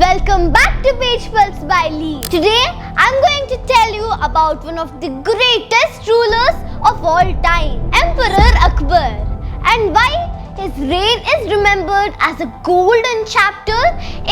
Welcome back to Page Pulse by Lee. Today I'm going to tell you about one of the greatest rulers of all time, Emperor Akbar, and why his reign is remembered as a golden chapter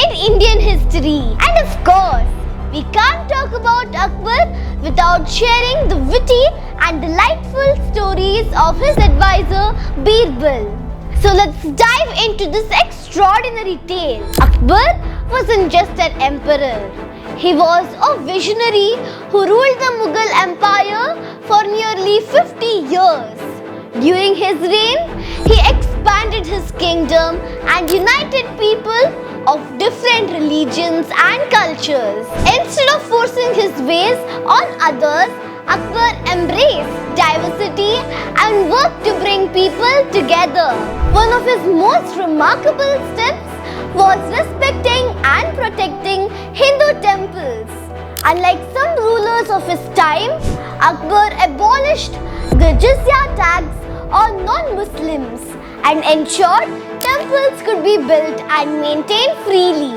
in Indian history. And of course, we can't talk about Akbar without sharing the witty and delightful stories of his advisor Birbal. So let's dive into this extraordinary tale. Akbar wasn't just an emperor. He was a visionary who ruled the Mughal Empire for nearly 50 years. During his reign, he expanded his kingdom and united people of different religions and cultures. Instead of forcing his ways on others, Akbar embraced diversity and worked to bring people together. One of his most remarkable steps was respecting and protecting Hindu temples. Unlike some rulers of his time, Akbar abolished the jizya tax on non-Muslims and ensured temples could be built and maintained freely.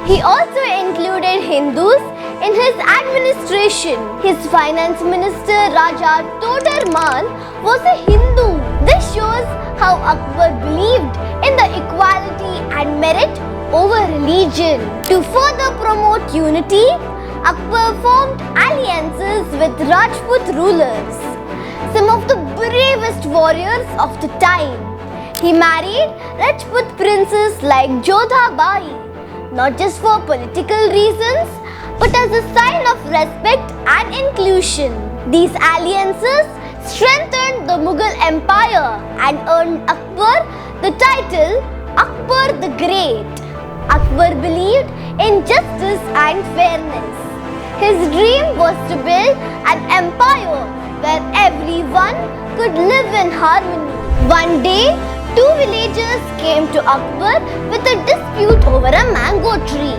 He also included Hindus in his administration. His finance minister Raja Todarman was a Hindu. This shows how Akbar believed in the equality and merit over religion. To further promote unity, Akbar formed alliances with Rajput rulers, some of the bravest warriors of the time. He married Rajput princes like Jodha Bai, not just for political reasons, but as a sign of respect and inclusion. These alliances strengthened the Mughal Empire and earned Akbar the title Akbar the Great. Akbar believed in justice and fairness. His dream was to build an empire where everyone could live in harmony. One day, two villagers came to Akbar with a dispute over a mango tree.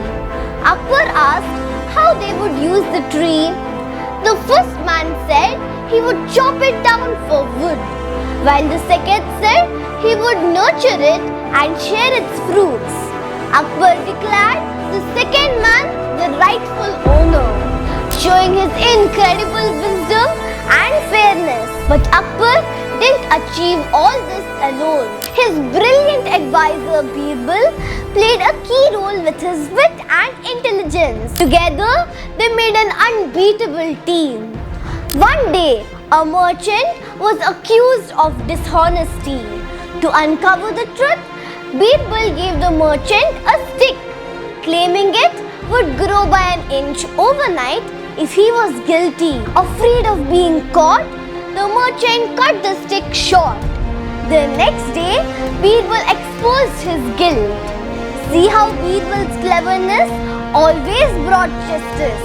Akbar asked how they would use the tree. The first man said he would chop it down for wood, while the second said he would nurture it and share its fruits. Akbar declared the second man the rightful owner, showing his incredible wisdom and fairness. But Akbar didn't achieve all this alone. His brilliant advisor Birbal played a key role with his wit and intelligence. Together, they made an unbeatable team. One day, a merchant was accused of dishonesty. To uncover the truth, Birbal gave the merchant a stick, claiming it would grow by an inch overnight if he was guilty. Afraid of being caught, the merchant cut the stick short. The next day, Birbal exposed his guilt. See how Birbal's cleverness always brought justice.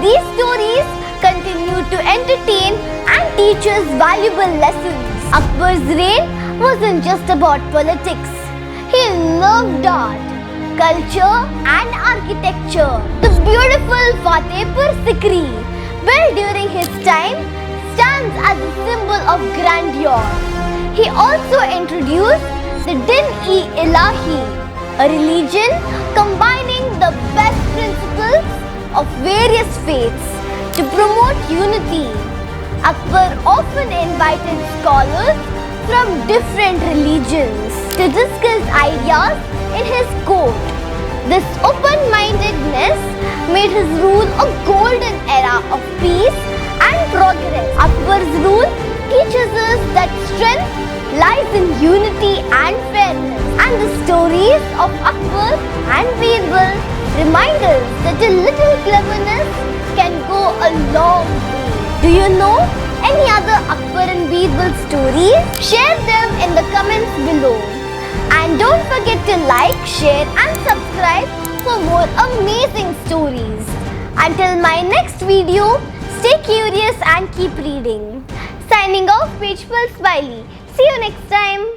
These stories continue to entertain and teach us valuable lessons. Akbar's reign wasn't just about politics. He loved art, culture and architecture. The beautiful Fatehpur Sikri, built during his time, stands as a symbol of grandeur. He also introduced the Din-i-Ilahi, a religion combining the best principles of various faiths to promote unity. Akbar often invited scholars from different religions to discuss ideas in his court. This open-mindedness made his rule a golden era of peace and progress. Akbar's rule teaches us that strength lies in unity and fairness. And the stories of Akbar and Birbal remind us that a little cleverness can go a long way. Do you know any other Akbar and Birbal stories? Share them in the comments below. And don't forget to like, share and subscribe for more amazing stories. Until my next video, stay curious and keep reading. Signing off, Page Pulse by Lee. See you next time.